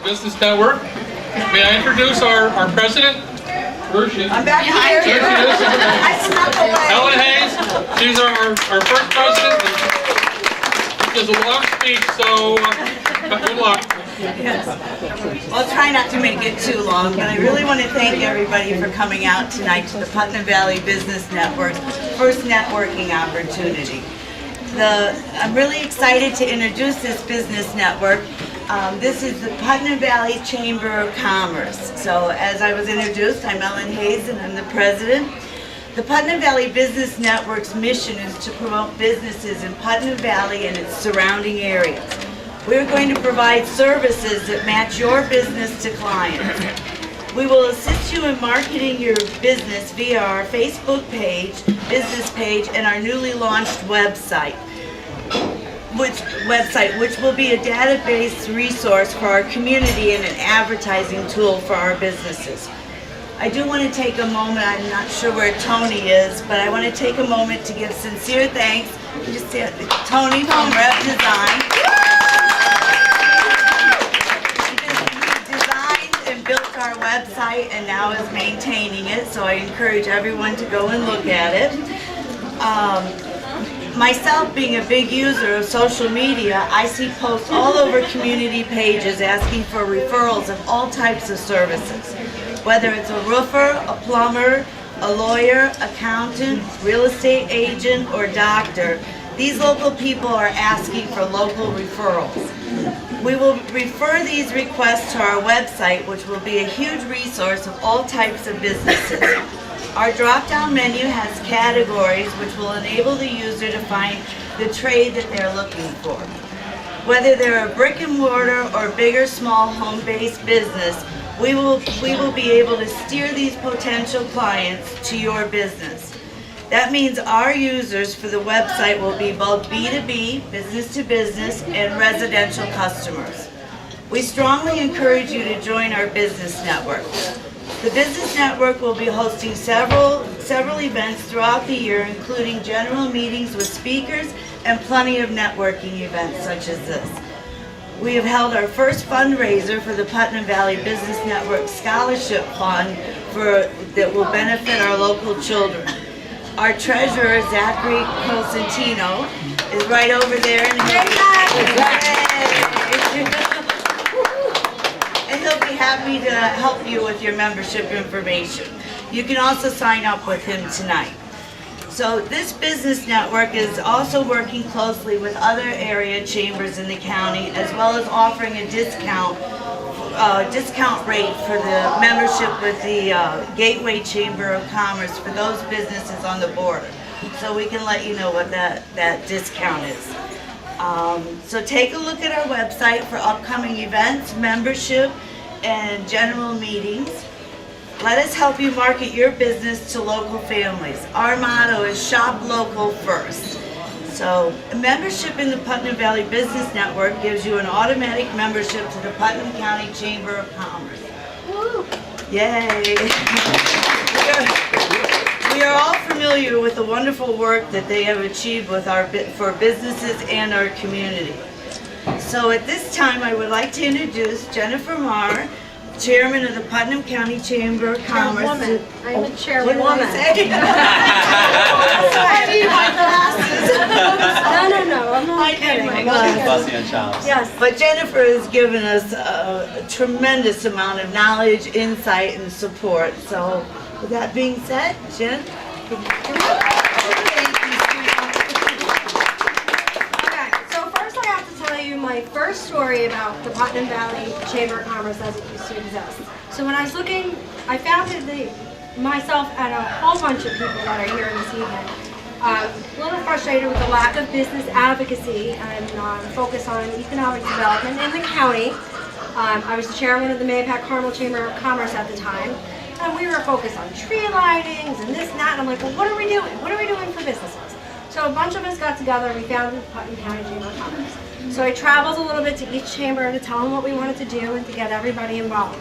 Business Network. May I introduce our president? Where is she? I'm back here. There she is. I snuck away. Ellen Hayes. She's our first president. This is a long speech, so good luck. Yes. I'll try not to make it too long, but I really want to thank everybody for coming out tonight to the Putnam Valley Business Network's first networking opportunity. I'm really excited to introduce this business network. This is the Putnam Valley Chamber of Commerce. So as I was introduced, I'm Ellen Hayes and I'm the president. The Putnam Valley Business Network's mission is to promote businesses in Putnam Valley and its surrounding areas. We're going to provide services that match your business to clients. We will assist you in marketing your business via our Facebook page, business page, and our newly launched website, which will be a database resource for our community and an advertising tool for our businesses. I do want to take a moment, I'm not sure where Tony is, but I want to take a moment to give sincere thanks to Tony from Rep Design. He designed and built our website and now is maintaining it, so I encourage everyone to go and look at it. Myself being a big user of social media, I see posts all over community pages asking for referrals of all types of services. Whether it's a roofer, a plumber, a lawyer, accountant, real estate agent, or doctor, these local people are asking for local referrals. We will refer these requests to our website, which will be a huge resource of all types of businesses. Our drop-down menu has categories which will enable the user to find the trade that they're looking for. Whether they're a brick and mortar or big or small home-based business, we will be able to steer these potential clients to your business. That means our users for the website will be both B2B, business to business, and residential customers. We strongly encourage you to join our business network. The Business Network will be hosting several events throughout the year, including general meetings with speakers and plenty of networking events such as this. We have held our first fundraiser for the Putnam Valley Business Network Scholarship Fund that will benefit our local children. Our treasurer, Zachary Cosentino, is right over there. And he'll be happy to help you with your membership information. You can also sign up with him tonight. So this business network is also working closely with other area chambers in the county, as well as offering a discount rate for the membership with the Gateway Chamber of Commerce for those businesses on the border. So we can let you know what that discount is. So take a look at our website for upcoming events, membership, and general meetings. Let us help you market your business to local families. Our motto is shop local first. So membership in the Putnam Valley Business Network gives you an automatic membership to the Putnam County Chamber of Commerce. Woo. Yay! We are all familiar with the wonderful work that they have achieved with for businesses and our community. So at this time, I would like to introduce Jennifer Maher, Chairman of the Putnam County Chamber of Commerce. Chairwoman. I'm the chairwoman. What did I say? I need my glasses. No, I'm not kidding. Fussy on chops. Yes. But Jennifer has given us a tremendous amount of knowledge, insight, and support. So with that being said, Jen. Okay, so first I have to tell you my first story about the Putnam Valley Chamber of Commerce as it used to exist. So when I was looking, I founded myself and a whole bunch of people that are here this evening. A little frustrated with the lack of business advocacy and focus on economic development in the county. I was the chairman of the Mahopac Carmel Chamber of Commerce at the time. And we were focused on tree lightings and this and that. And I'm like, well, what are we doing? What are we doing for businesses? So a bunch of us got together and we founded the Putnam County Chamber of Commerce. So I traveled a little bit to each chamber to tell them what we wanted to do and to get everybody involved.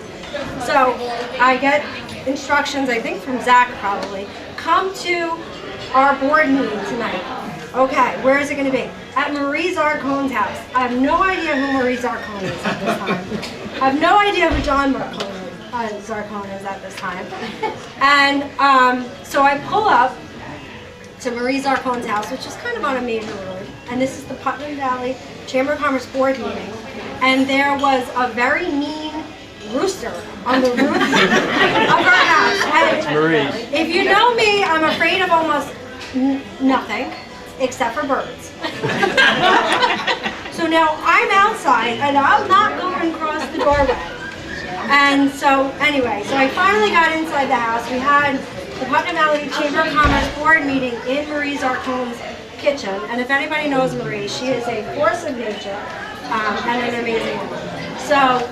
So I get instructions, I think from Zach probably, come to our board meeting tonight. Okay, where is it going to be? At Marie Zarcone's house. I have no idea who Marie Zarcone is at this time. I have no idea who John Zarcone is at this time. And so I pull up to Marie Zarcone's house, which is kind of on a major road. And this is the Putnam Valley Chamber of Commerce board meeting. And there was a very mean rooster on the roof of our house. And if you know me, I'm afraid of almost nothing except for birds. So now I'm outside and I'm not going across the doorway. And so anyway, so I finally got inside the house. We had the Putnam Valley Chamber of Commerce board meeting in Marie Zarcone's kitchen. And if anybody knows Marie, she is a force of nature and an amazing woman. So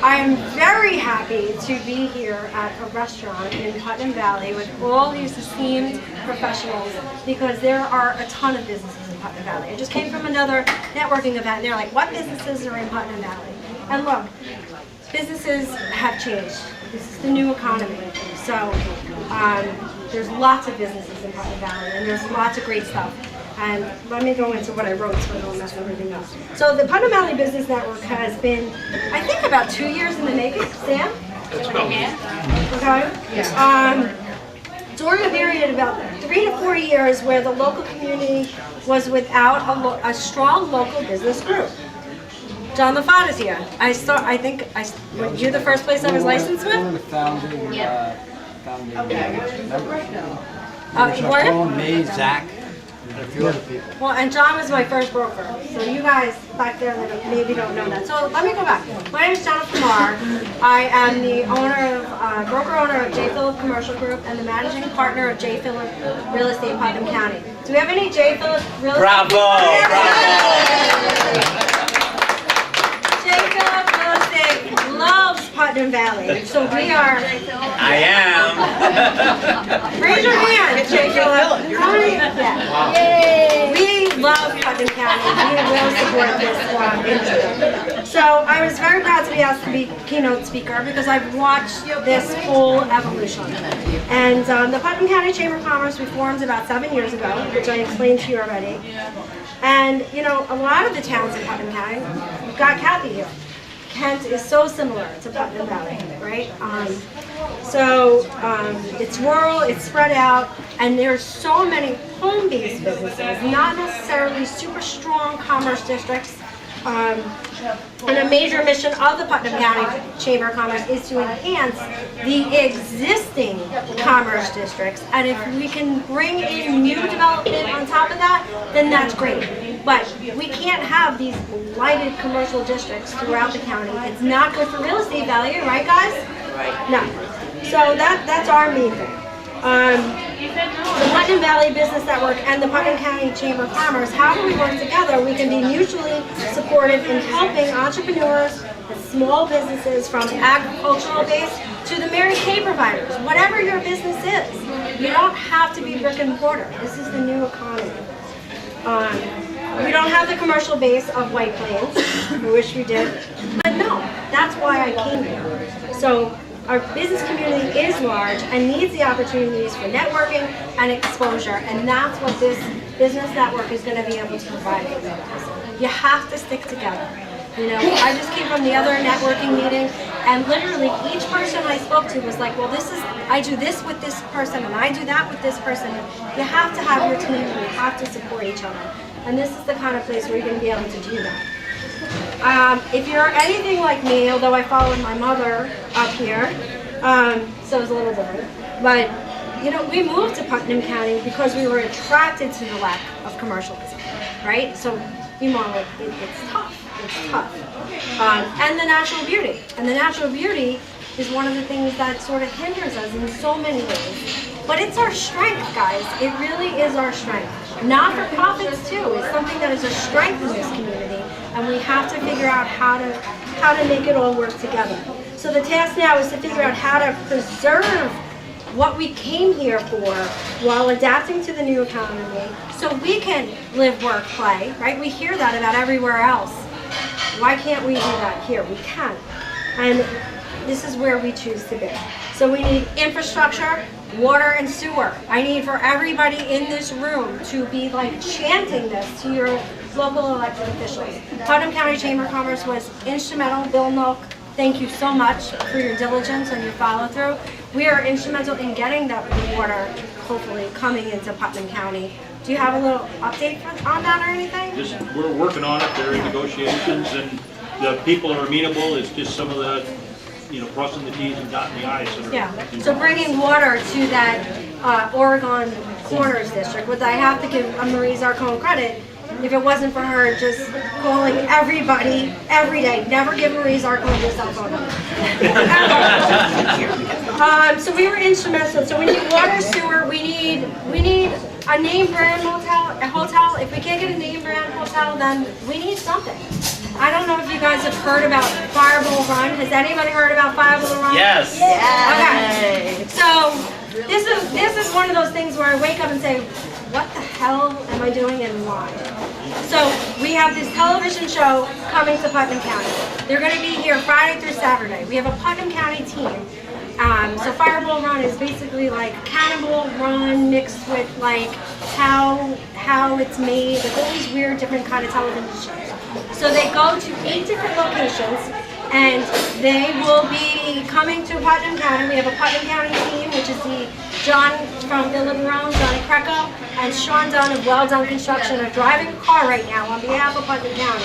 I am very happy to be here at a restaurant in Putnam Valley with all these esteemed professionals because there are a ton of businesses in Putnam Valley. I just came from another networking event and they're like, what businesses are in Putnam Valley? And look, businesses have changed. This is the new economy. So there's lots of businesses in Putnam Valley and there's lots of great stuff. And let me go into what I wrote so I don't mess everything up. So the Putnam Valley Business Network has been, I think, about 2 years in the making. Sam? That's about it. Okay. During a period of about 3 to 4 years where the local community was without a strong local business group. John LaFont is here. Were you the first place I was licensed with? One of the founding What? May, Zach, and a few other people. Well, and John was my first broker. So you guys back there that maybe don't know that. So let me go back. My name is Jennifer Maher. I am the broker owner of J. Phillip Commercial Group and the managing partner of J. Phillip Real Estate Putnam County. Do we have any J. Phillip Real Estate? Bravo! J. Phillip Real Estate loves Putnam Valley. So we are. I am. Raise your hand, J. Phillip. Yeah. We love Putnam County. We will support this initiative. So I was very proud to be asked to be keynote speaker because I've watched this whole evolution. And the Putnam County Chamber of Commerce we formed about 7 years ago, which I explained to you already. And you know, a lot of the towns in Putnam County, you've got Kathy here. Kent is so similar to Putnam Valley, right? It's rural, it's spread out, and there's so many home-based businesses, not necessarily super strong commerce districts. And a major mission of the Putnam County Chamber of Commerce is to enhance the existing commerce districts. And if we can bring in new development on top of that, then that's great. But we can't have these blighted commercial districts throughout the county. It's not good for real estate value, right guys? Right. No. So that's our main thing. The Putnam Valley Business Network and the Putnam County Chamber of Commerce, how do we work together? We can be mutually supportive in helping entrepreneurs and small businesses from agricultural base to the Mary Kay providers. Whatever your business is, you don't have to be brick and mortar. This is the new economy. We don't have the commercial base of White Plains. I wish we did. But no, that's why I came here. So our business community is large and needs the opportunities for networking and exposure, and that's what this business network is going to be able to provide for you guys. You have to stick together. You know, I just came from the other networking meeting, and literally each person I spoke to was like, well, I do this with this person, and I do that with this person. You have to have your team, and you have to support each other. And this is the kind of place where you're going to be able to do that. If you're anything like me, although I followed my mother up here, so it's a little different. But, you know, we moved to Putnam County because we were attracted to the lack of commercial business, right? So, it's tough. It's tough. And the natural beauty. And the natural beauty is one of the things that sort of hinders us in so many ways. But it's our strength, guys. It really is our strength. Not-for-profits, too, is something that is a strength in this community. And we have to figure out how to make it all work together. So the task now is to figure out how to preserve what we came here for while adapting to the new economy so we can live, work, play, right? We hear that about everywhere else. Why can't we do that here? We can. And this is where we choose to be. So we need infrastructure, water and sewer. I need for everybody in this room to be like chanting this to your local elected officials. Putnam County Chamber of Commerce was instrumental. Bill Noak, thank you so much for your diligence and your follow through. We are instrumental in getting that water, hopefully, coming into Putnam County. Do you have a little update on that or anything? Just, we're working on it, they're in negotiations, and the people are amenable, it's just some of the, crossing the Ts and dotting the Is. That are Yeah, so bringing water to that Oregon Corners District, which I have to give Marie Zarcone credit, if it wasn't for her just calling everybody every day, never give Marie Zarcone your cell phone number. So we were instrumental. So we need water, sewer. We need a name brand hotel. If we can't get a name brand hotel, then we need something. I don't know if you guys have heard about Fireball Run. Has anybody heard about Fireball Run? Yes. Okay. So this is one of those things where I wake up and say, what the hell am I doing and why? So we have this television show coming to Putnam County. They're going to be here Friday through Saturday. We have a Putnam County team. So Fireball Run is basically like Cannibal Run mixed with like how it's made, like all these weird different kind of television shows. So they go to 8 different locations and they will be coming to Putnam County. We have a Putnam County team, which is the John from Villa Barone, Johnny Creco, and Sean Dunn of Well Done Construction are driving a car right now on behalf of Putnam County.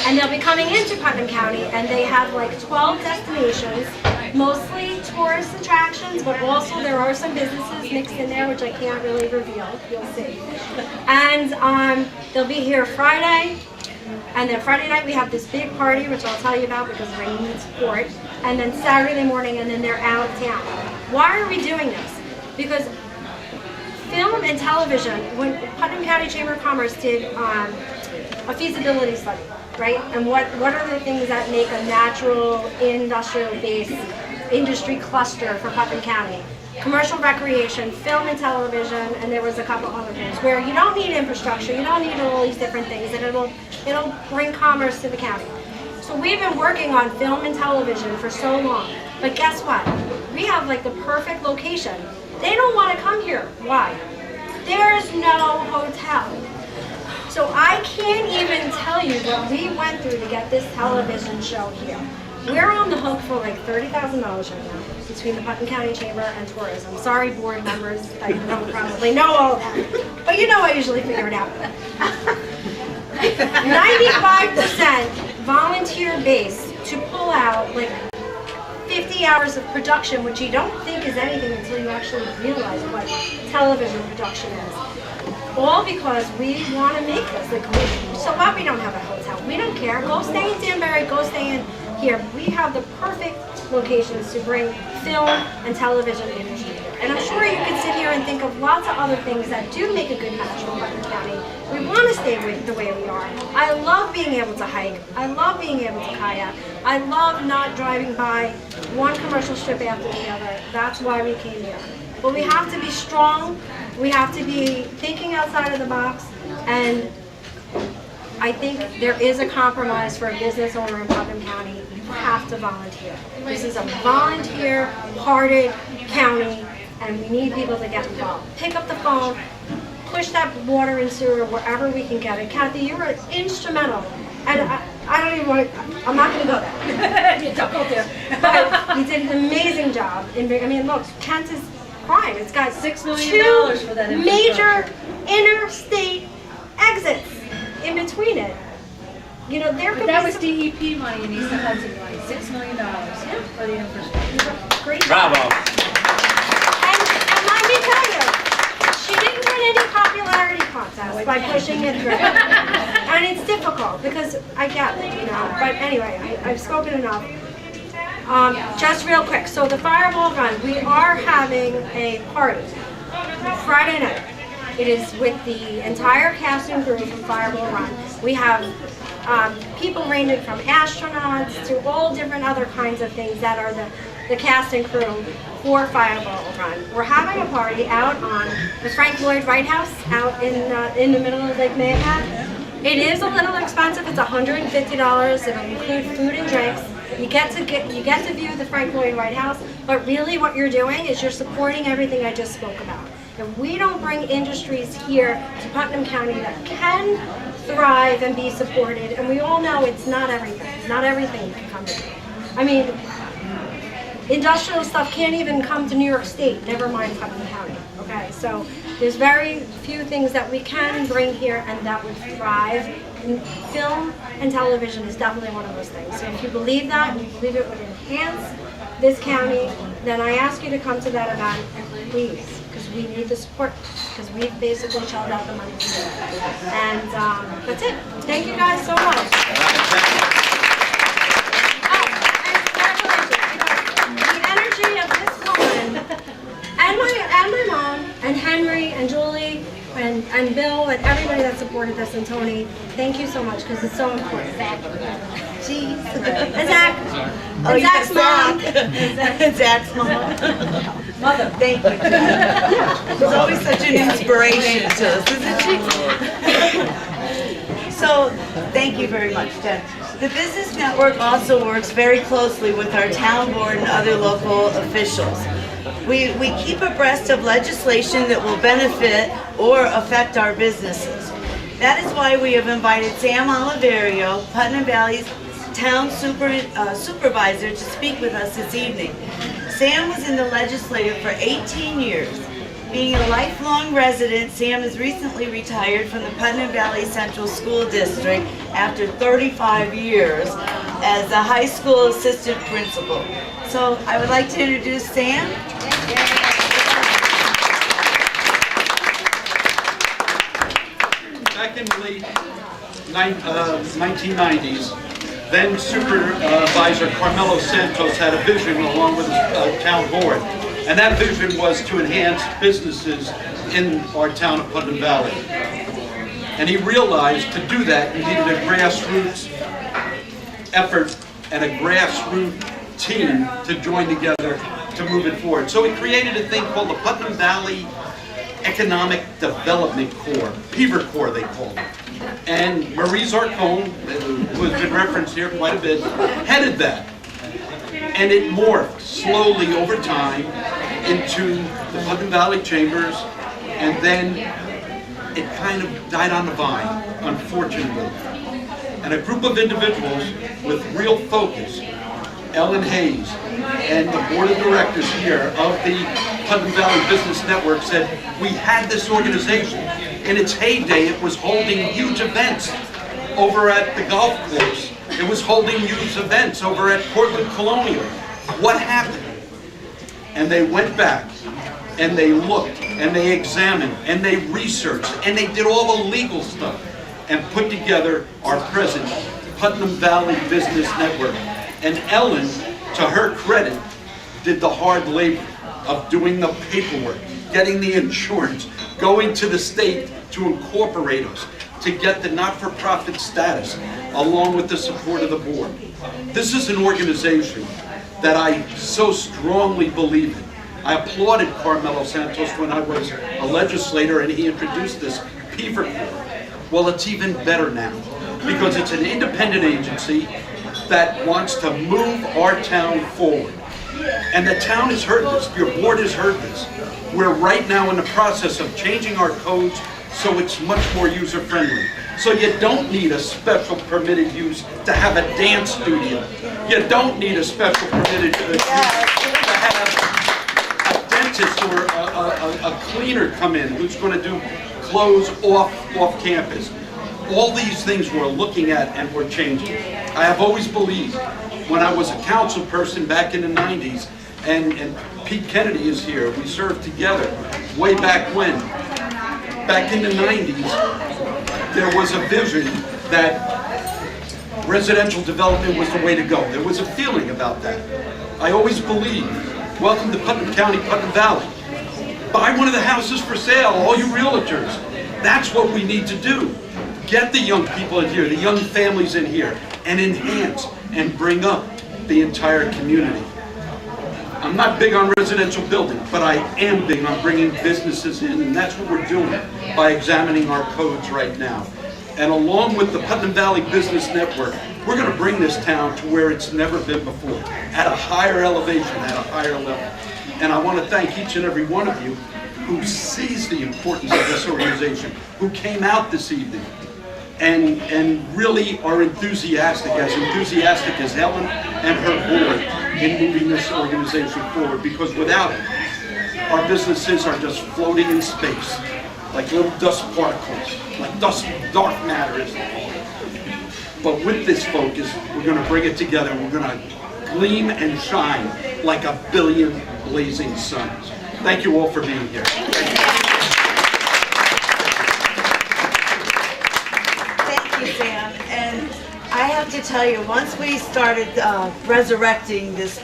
And they'll be coming into Putnam County and they have like 12 destinations, mostly tourist attractions, but also there are some businesses mixed in there, which I can't really reveal, you'll see. And they'll be here Friday. And then Friday night we have this big party, which I'll tell you about because I need support. And then Saturday morning, and then they're out of town. Why are we doing this? Because film and television, when Putnam County Chamber of Commerce did a feasibility study, right? And what are the things that make a natural industrial-based industry cluster for Putnam County? Commercial recreation, film and television, and there was a couple other things where you don't need infrastructure, you don't need all these different things, and it'll bring commerce to the county. So we've been working on film and television for so long, but guess what? We have like the perfect location. They don't want to come here. Why? There's no hotel. So I can't even tell you what we went through to get this television show here. We're on the hook for like $30,000 right now between the Putnam County Chamber and Tourism. Sorry, board members, I don't probably know all of that, but you know I usually figure it out. 95% volunteer base to pull out like 50 hours of production, which you don't think is anything until you actually realize what television production is. All because we want to make this. Like, so what? We don't have a hotel. We don't care. Go stay in Danbury. Go stay in here. We have the perfect locations to bring film and television industry here. And I'm sure you could sit here and think of lots of other things that do make a good match for Putnam County. We want to stay the way we are. I love being able to hike. I love being able to kayak. I love not driving by one commercial strip after the other. That's why we came here. But we have to be strong. We have to be thinking outside of the box. And I think there is a compromise for a business owner in Putnam County. You have to volunteer. This is a volunteer-hearted county, and we need people to get involved. Pick up the phone, push that water and sewer wherever we can get it. Kathy, you were instrumental. And I don't even want to, I'm not going to go there. You don't go there. But you did an amazing job. I mean, look, Kent is prime. It's got $6 million for that major interstate exits in between it. You know, there could But that be was DEP money and East Hudson money, $6 million for the infrastructure. great job. Bravo. And let me tell you, she didn't win any popularity contest by pushing it through. And it's difficult because I get it, you know. But anyway, I've spoken enough. Just real quick, so the Fireball Run, we are having a party Friday night. It is with the entire cast and crew from Fireball Run. We have people ranging from astronauts to all different other kinds of things that are the cast and crew for Fireball Run. We're having a party out on the Frank Lloyd Wright House out in the middle of Lake Maher. It is a little expensive. It's $150. It'll include food and drinks. You get to view the Frank Lloyd Wright House, but really what you're doing is you're supporting everything I just spoke about. If we don't bring industries here to Putnam County that can thrive and be supported, and we all know it's not everything. Not everything can come to. I mean, industrial stuff can't even come to New York State, never mind Putnam County, okay? So there's very few things that we can bring here and that would thrive. And film and television is definitely one of those things. So if you believe that, and you believe it would enhance this county, then I ask you to come to that event, please, because we need the support, because we've basically shelled out the money to do it. And that's it. Thank you guys so much. The energy of this woman, and my mom, and Henry, and Julie, and Bill, and everybody that supported this, and Tony, thank you so much, because it's so important. Jeez. And Zach. And Zach's mom. Zach's mom. Mother, thank you. She's always such an inspiration to us, isn't she? So, thank you very much, Jen. The Business Network also works very closely with our town board and other local officials. We keep abreast of legislation that will benefit or affect our businesses. That is why we have invited Sam Oliverio, Putnam Valley's town supervisor, to speak with us this evening. Sam was in the legislature for 18 years. Being a lifelong resident, Sam has recently retired from the Putnam Valley Central School District after 35 years as a high school assistant principal. So I would like to introduce Sam. Back in the late 1990s, then Supervisor Carmelo Santos had a vision along with his town board. And that vision was to enhance businesses in our town of Putnam Valley. And he realized to do that, he needed a grassroots effort and a grassroots team to join together to move it forward. So he created a thing called the Putnam Valley Economic Development Corps, Peaver Corps they called it. And Marie Zarcone, who has been referenced here quite a bit, headed that. And it morphed slowly over time into the Putnam Valley Chambers, and then it kind of died on the vine, unfortunately. And a group of individuals with real focus, Ellen Hayes, and the board of directors here of the Putnam Valley Business Network said, we had this organization. In its heyday, it was holding huge events over at the golf course. It was holding huge events over at Portland Colonial. What happened? And they went back, and they looked, and they examined, and they researched, and they did all the legal stuff, and put together our present Putnam Valley Business Network. And Ellen, to her credit, did the hard labor of doing the paperwork, getting the insurance, going to the state to incorporate us, to get the not-for-profit status, along with the support of the board. This is an organization that I so strongly believe in. I applauded Carmelo Santos when I was a legislator and he introduced this Peaver Corps. Well, it's even better now, because it's an independent agency that wants to move our town forward. And the town has heard this, your board has heard this. We're right now in the process of changing our codes so it's much more user-friendly. So you don't need a special permitted use to have a dance studio. You don't need a special permitted use to have a dentist or a cleaner come in who's going to do clothes off campus. All these things we're looking at and we're changing. I have always believed, when I was a council person back in the 90s, and Pete Kennedy is here, we served together way back when. Back in the 90s, there was a vision that residential development was the way to go. There was a feeling about that. I always believed, welcome to Putnam County, Putnam Valley. Buy one of the houses for sale, all you realtors. That's what we need to do. Get the young people in here, the young families in here, and enhance and bring up the entire community. I'm not big on residential building, but I am big on bringing businesses in, and that's what we're doing by examining our codes right now. And along with the Putnam Valley Business Network, we're going to bring this town to where it's never been before, at a higher elevation, at a higher level. And I want to thank each and every one of you who sees the importance of this organization, who came out this evening, and really are enthusiastic as Ellen and her board in moving this organization forward, because without it, our businesses are just floating in space, like little dust particles, like dark matter is called. But with this focus, we're going to bring it together. We're going to gleam and shine like a billion blazing suns. Thank you all for being here. Thank you, Sam. And I have to tell you, once we started resurrecting this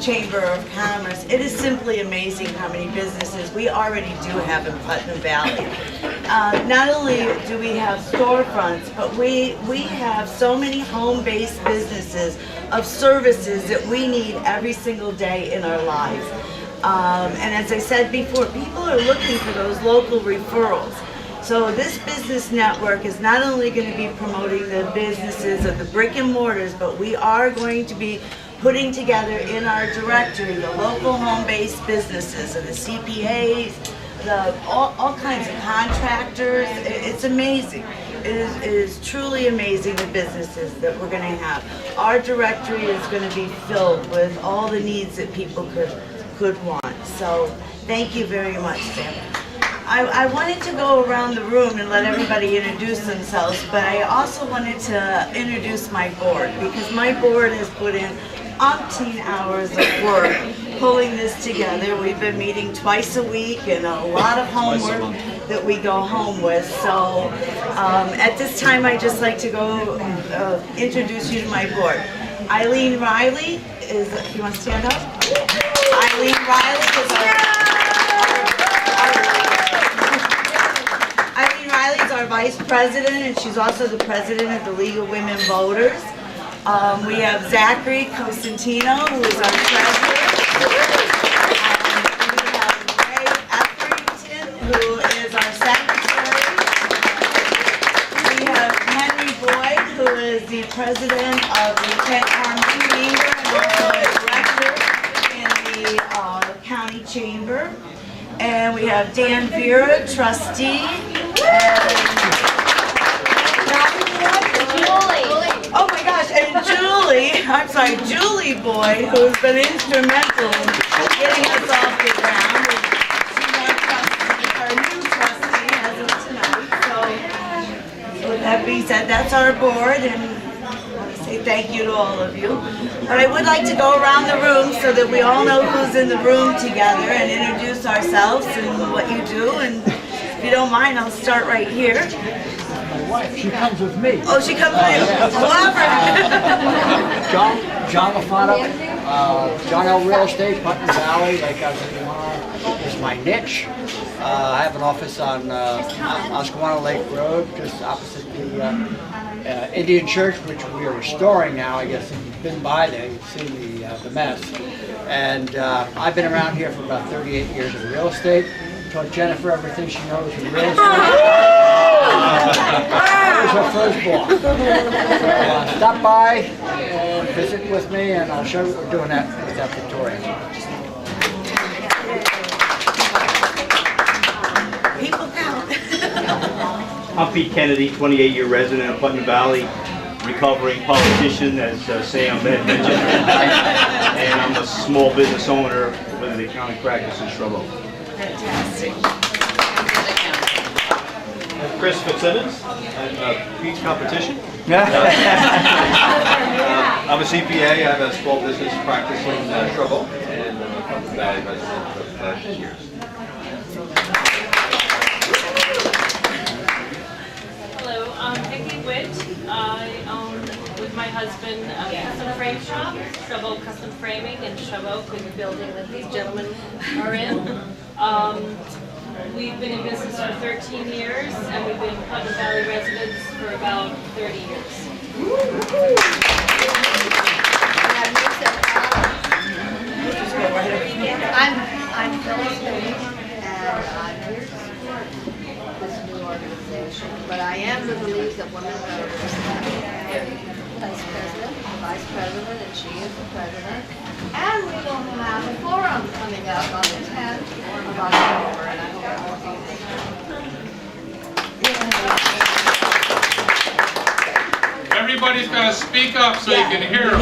Chamber of Commerce, it is simply amazing how many businesses we already do have in Putnam Valley. Not only do we have storefronts, but we have so many home-based businesses of services that we need every single day in our lives. And as I said before, people are looking for those local referrals. So this business network is not only going to be promoting the businesses of the brick and mortars, but we are going to be putting together in our directory the local home-based businesses and the CPAs, all kinds of contractors. It's amazing. It is truly amazing, the businesses that we're going to have. Our directory is going to be filled with all the needs that people could want. So thank you very much, Sam. I wanted to go around the room and let everybody introduce themselves, but I also wanted to introduce my board, because my board has put in umpteen hours of work pulling this together. We've been meeting twice a week and a lot of homework that we go home with. So at this time, I'd just like to go introduce you to my board. Eileen Riley is, you want to stand up? Eileen Riley is our vice president, and she's also the president of the League of Women Voters. We have Zachary Cosentino, who is our treasurer. We have Ray Etherington, who is our secretary. We have Henry Boyd, who is the president of the Kent Arms Chamber and also a director in the county chamber. And we have Dan Vera, trustee. Oh my gosh, and Julie Boyd, who's been instrumental in getting us off the ground. She's our new trustee as of tonight. So with that being said, that's our board, and I want to say thank you to all of you. But I would like to go around the room so that we all know who's in the room together and introduce ourselves and what you do. And if you don't mind, I'll start right here. My wife, she comes with me. Oh, she comes with you. John LaFonta, John L. Real Estate, Putnam Valley, like I said, is my niche. I have an office on Oscawana Lake Road, just opposite the Indian Church, which we are restoring now. I guess if you've been by there, you've seen the mess. And I've been around here for about 38 years in real estate. Taught Jennifer everything she knows in real estate. That was her first boss. So, stop by and visit with me, and I'll show you what we're doing with that Victoria. People count. I'm Pete Kennedy, 28-year resident of Putnam Valley, recovering politician, as Sam had mentioned, and I'm a small business owner with an accounting practice in Shrub Oak. Fantastic. Chris Fitzsimmons, I'm Pete's competition. I'm a CPA. I have a small business practice in Shrub Oak and Putnam Valley resident for 5 years. Hello, I'm Vicki Witt. I own, with my husband, a custom frame shop, Shrub Oak Custom Framing in Shrub Oak, in the building that these gentlemen are in. We've been in business for 13 years, and we've been Putnam Valley residents for about 30 years. I'm Phyllis Bates, and I'm here to support this new organization, but I am in the League of Women Voters. Vice President, and she is the president. And we will have a forum coming up on the 10th of October, and I hope all of you. Everybody's got to speak up so you can hear them.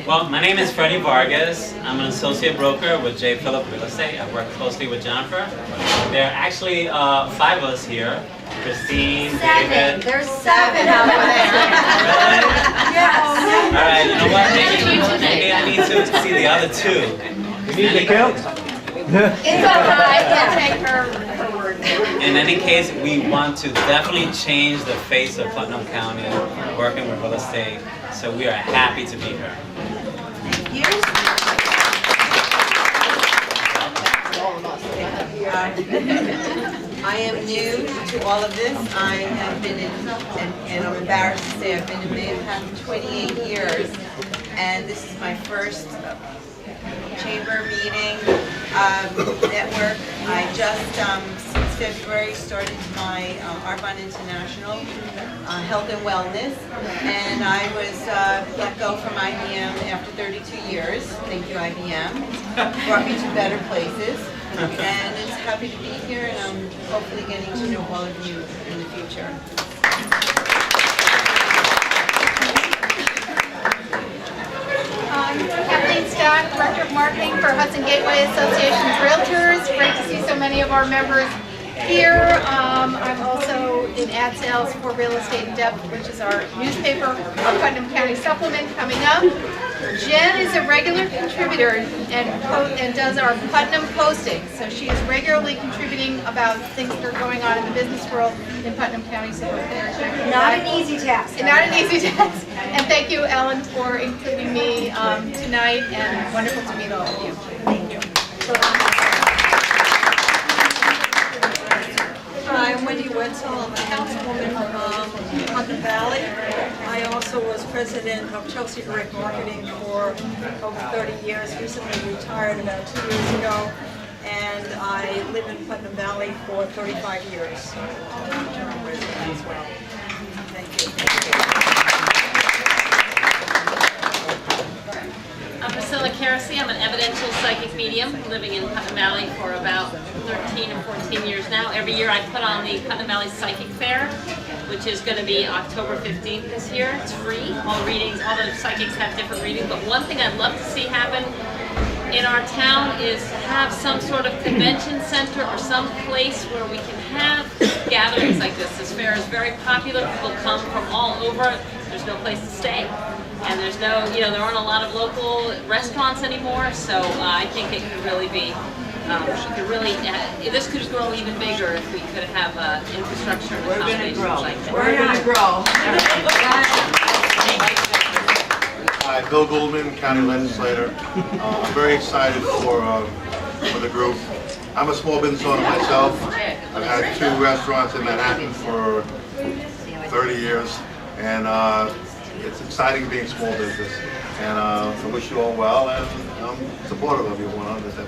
Well, my name is Freddie Vargas. I'm an associate broker with J. Phillip Real Estate. I work closely with Jennifer. There are actually 5 of us here. Christine, David. There's 7 out there. All right, you know what? Maybe I need to see the other 2. You need to count? It's all right, I'll take her word. In any case, we want to definitely change the face of Putnam County working with real estate. So we are happy to be here. I am new to all of this. I have been in, and I'm embarrassed to say I've been in Manhattan 28 years, and this is my first chamber meeting, network. I just, since February, started my Arbonne International Health and Wellness, and I was let go from IBM after 32 years. Thank you, IBM. Brought me to better places, and it's happy to be here, and I'm hopefully getting to know all of you in the future. Kathleen Scott, Director of Marketing for Hudson Gateway Association of Realtors. Great to see so many of our members here. I'm also in ad sales for Real Estate in Depth, which is our newspaper, our Putnam County supplement coming up. Jen is a regular contributor and does our Putnam postings. So she is regularly contributing about things that are going on in the business world in Putnam County. So Not an easy task. Not an easy task. And thank you, Ellen, for including me tonight, and wonderful to meet all of you. Thank you. Hi, I'm Wendy Wetzel. I'm a councilwoman from Putnam Valley. I also was president of Chelsea Direct Marketing for over 30 years. Recently retired about 2 years ago, and I live in Putnam Valley for 35 years. I'm a long-term resident as well. Thank you. I'm Priscilla Kerosy. I'm an evidential psychic medium living in Putnam Valley for about 13 or 14 years now. Every year I put on the Putnam Valley Psychic Fair, which is going to be October 15th this year. It's free. All readings, all the psychics have different readings, but one thing I'd love to see happen in our town is have some sort of convention center or some place where we can have gatherings like this. This fair is very popular. People come from all over. There's no place to stay. And there's no, there aren't a lot of local restaurants anymore, so I think it could really be, this could grow even bigger if we could have infrastructure and accommodations like that. We're gonna grow. Hi, Bill Goldman, County Legislator. I'm very excited for the group. I'm a small business owner myself. I've had 2 restaurants in Manhattan for 30 years, and it's exciting being small business. And I wish you all well, and I'm supportive of you 100%.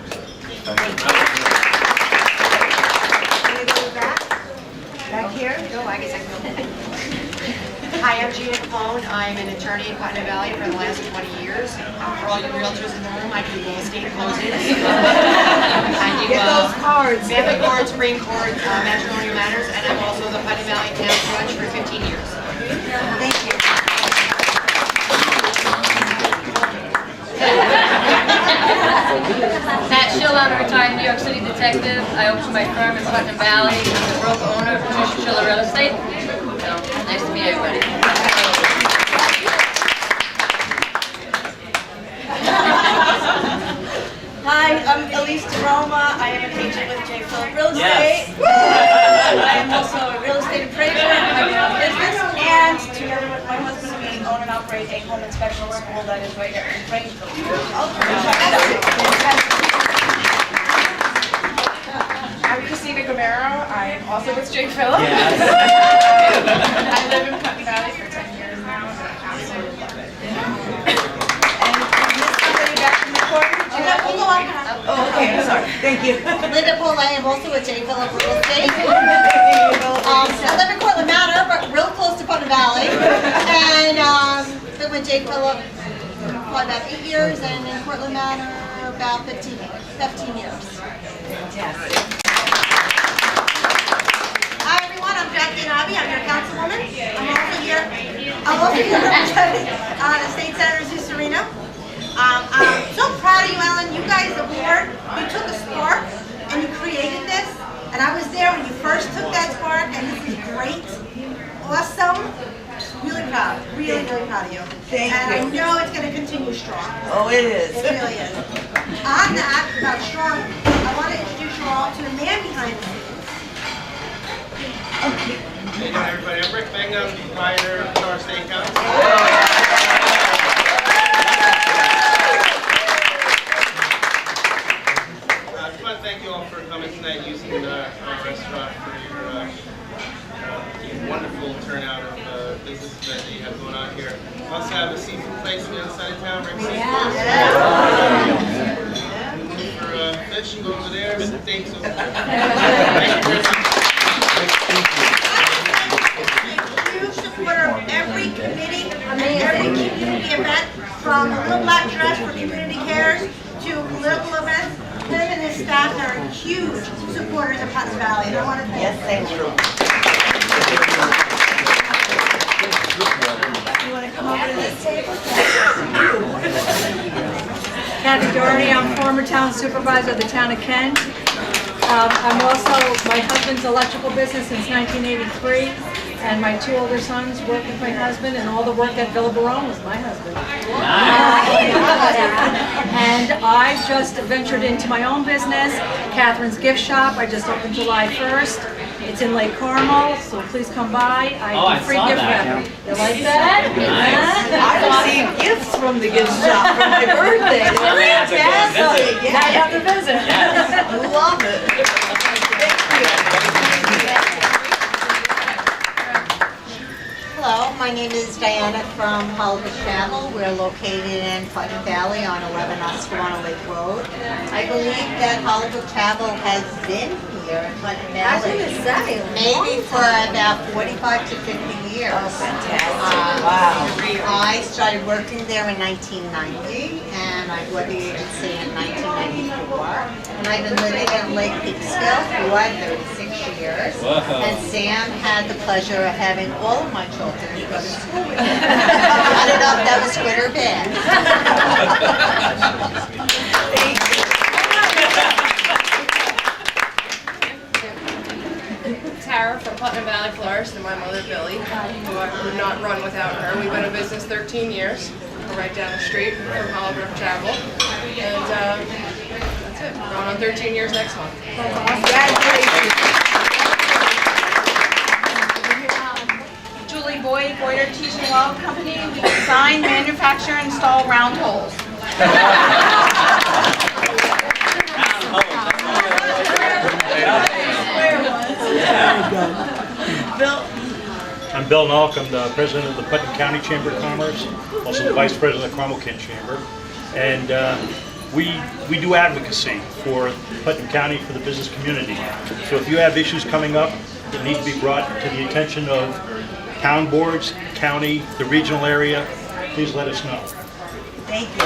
Thank you. Back here? No, I guess I can go. Hi, I'm Gina Capone. I'm an attorney in Putnam Valley for the last 20 years. For all you realtors in the room, I do real estate closings. I do Get those cards. family court, Supreme Court, matrimonial matters, and I'm also the Putnam Valley Town Judge for 15 years. Thank you. Pat Schill, I'm a retired New York City detective. I opened my firm in Putnam Valley. I'm the broker owner of Patricia Schiller Real Estate. So, nice to meet everybody. Hi, I'm Elise DeRoma. I am an agent with J. Phillip Real Estate. Yes. I am also a real estate appraiser. I run a business, and together with my husband, we own and operate a home inspection school that is right here in Grangeville. I'm Christina Gamero. I'm also with J. Phillip. Yes. I live in Putnam Valley for 10 years now, and I absolutely love it. Oh, okay, sorry. Thank you. Linda Paul, I am also with J. Phillip Real Estate. Putnam Valley. And been with Jake Phillip for probably about 8 years, and in Portland Manor about 15 years. Fantastic. Hi everyone, I'm Jackie Nabi, I'm your councilwoman. I'm also here representing the State Senator Sue Serino. I'm so proud of you, Ellen. You guys, the board, you took a spark and you created this. And I was there when you first took that spark, and this is great, awesome. Really proud, really proud of you. Thank and you. I know it's going to continue strong. Oh, it is. It really is. On that, about strong, I want to introduce you all to the man behind the scenes. Hey doing everybody, I'm Rick Bingham, proprietor of Char Steakhouse. I just want to thank you all for coming tonight, using our restaurant for your wonderful turnout of businesses that you have going on here. We also have a seafood place on the other side of town, Rick Seafood. For fish, you go over there, steaks over there. Thank you very much. Huge supporter of every committee and every community event, from a little black dress for community cares to political events. Him and his staff are huge supporters of Putnam Valley, and I want to thank Yes, thank you. You want to come over to this table? Kathy Doherty, I'm former town supervisor of the town of Kent. I'm also my husband's electrical business since 1983, and my 2 older sons work with my husband, and all the work at Villa Barone was my husband. And I just ventured into my own business, Catherine's Gift Shop. I just opened July 1st. It's in Lake Carmel, so please come by. I do free gift wrapping. You like that? I received gifts from the gift shop for my birthday. Fantastic. Now you have to visit. I love it. Hello, my name is Diana from Hollywood Travel. We're located in Putnam Valley on 11 Oscawana Lake Road. I believe that Hollywood Travel has been here in Putnam Valley. I was going to say, maybe for about 45 to 50 years. Oh, fantastic. Wow. I started working there in 1990, and I bought the agency in 1994. And I've been living in Lake Peekskill for 36 years. Whoa. And Sam had the pleasure of having all of my children go to school with him. I don't know if that was good or bad. Thank you. Tara from Putnam Valley Florist, and my mother Billy, who I would not run without her. We've been in business 13 years. We're right down the street from Hollywood Travel. And that's it. We're going on 13 years next month. Julie Boyd, Boyer Teaching Law Company. We design, manufacture, and install round holes. Bill. I'm Bill Nalk. I'm the president of the Putnam County Chamber of Commerce, also the vice president of the Carmel-Kent Chamber. And we do advocacy for Putnam County, for the business community. So if you have issues coming up that need to be brought to the attention of town boards, county, the regional area, please let us know. Thank you.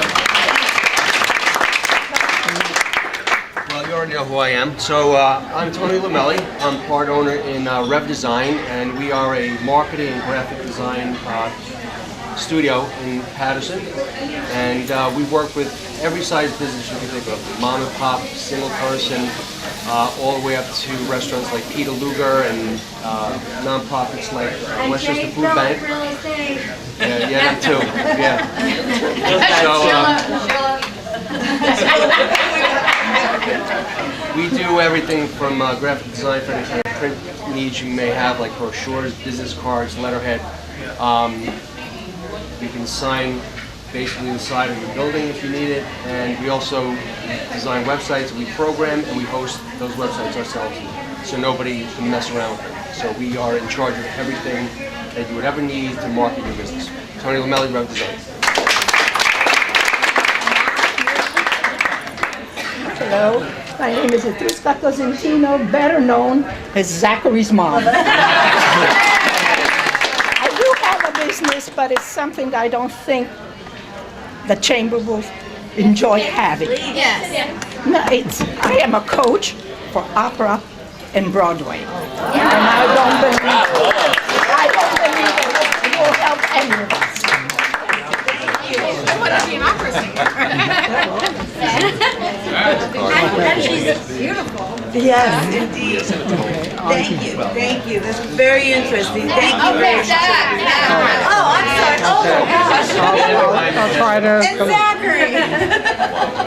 Well, you already know who I am. So I'm Tony Lamelli. I'm part owner in Rev Design, and we are a marketing and graphic design studio in Patterson. And we work with every size business you can think of, mom and pop, single person, all the way up to restaurants like Peter Luger and nonprofits like Westchester Food Bank. Yeah, them too. Yeah. We do everything from graphic design for any print needs you may have, like brochures, business cards, letterhead. You can sign basically inside of your building if you need it, and we also design websites. We program and we host those websites ourselves, so nobody can mess around with them. So we are in charge of everything that you would ever need to market your business. Tony Lamelli, Rev Design. Hello, my name is Etruska Cosentino, better known as Zachary's mom. I do business, but it's something that I don't think the chamber will enjoy having. Yes. No, I am a coach for opera and Broadway. And I don't believe it will help any of us. I want to be an opera singer. And she's beautiful. Yes, indeed. Thank you. This is very interesting. Thank you very much. Oh, I'm sorry. Oh, I'll try to. and Zachary.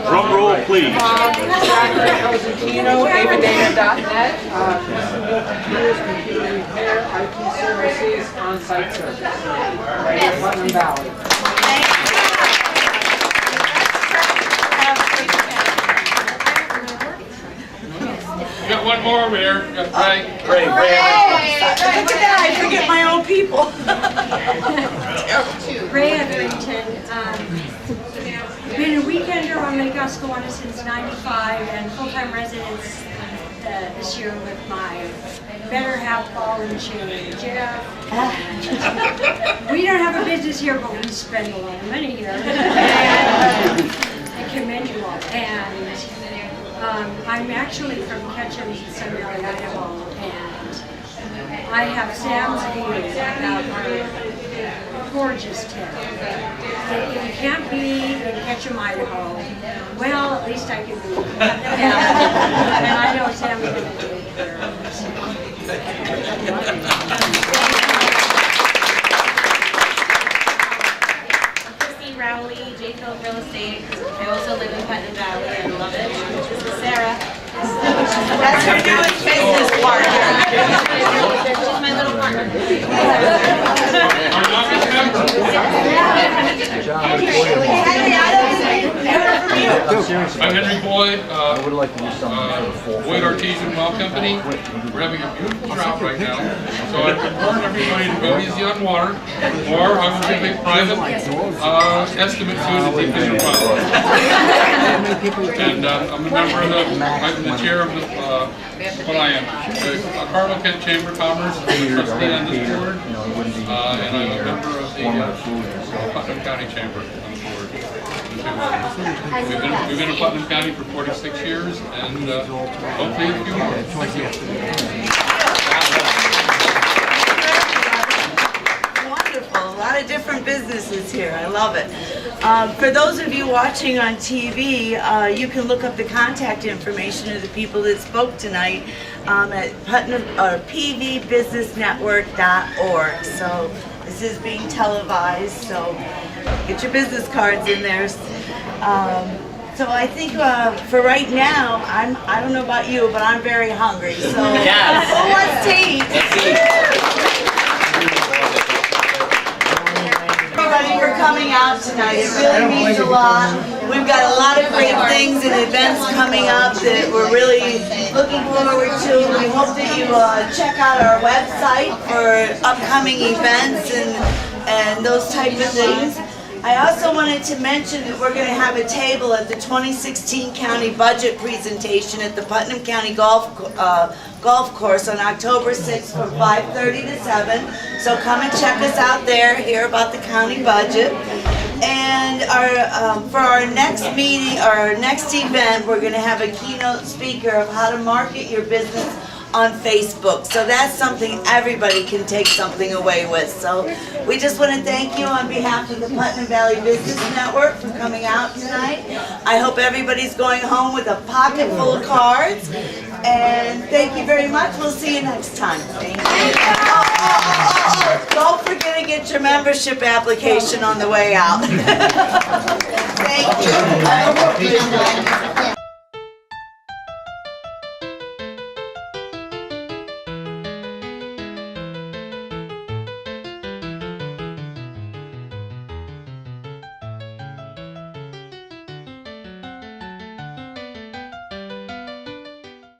Drum roll, please. Zachary Cosentino, avadata.net. Computers, computer repair, IT services, on-site service. Putnam Valley. We got one more over there. We got Ray. Look at that, I forget my own people. Ray Etherington, been a weekender on Lake Osceola since '95 and full-time residence this year with my better half, Paul and Shane, Jeff. We don't have a business here, but we spend a lot of money here. And I commend you all. And I'm actually from Ketchum, Sun Valley, Idaho, and I have Sam's view about our gorgeous town. If you can't be in Ketchum, Idaho, well, at least I can be. And I know Sam's going to take care of this. Rowley, J. Philip Real Estate. I also live in Putnam Valley and love it. This is Sarah. That's her newest business partner. She's my little partner. I'm Henry Boyd, Boyd Artesian Well Company. We're having a beautiful drought right now, so I warn everybody to go easy on water, or I will give a private estimate to the deep well. And I'm a member of I'm the chair of the Carmel Kent Chamber of Commerce, I'm a trustee on this board, and I'm a member of the Putnam County Chamber on the board. We've been in Putnam County for 46 years, and hopefully a few more. Thank you. Wonderful, a lot of different businesses here, I love it. For those of you watching on TV, you can look up the contact information of the people that spoke tonight at pvbusinessnetwork.org. So this is being televised, so get your business cards in there. So I think for right now, I don't know about you, but I'm very hungry. So yes. Who wants to eat? Everybody for coming out tonight. It really means a lot. We've got a lot of great things and events coming up that we're really looking forward to. We hope that you check out our website for upcoming events and those type of things. I also wanted to mention that we're going to have a table at the 2016 county budget presentation at the Putnam County Golf Course on October 6th from 5:30 to 7. So come and check us out there, hear about the county budget. And for our next meeting, our next event, we're going to have a keynote speaker of how to market your business on Facebook. So that's something everybody can take something away with. So we just want to thank you on behalf of the Putnam Valley Business Network for coming out tonight. I hope everybody's going home with a pocket full of cards. And thank you very much. We'll see you next time. Thank you. Don't forget to get your membership application on the way out. Thank you.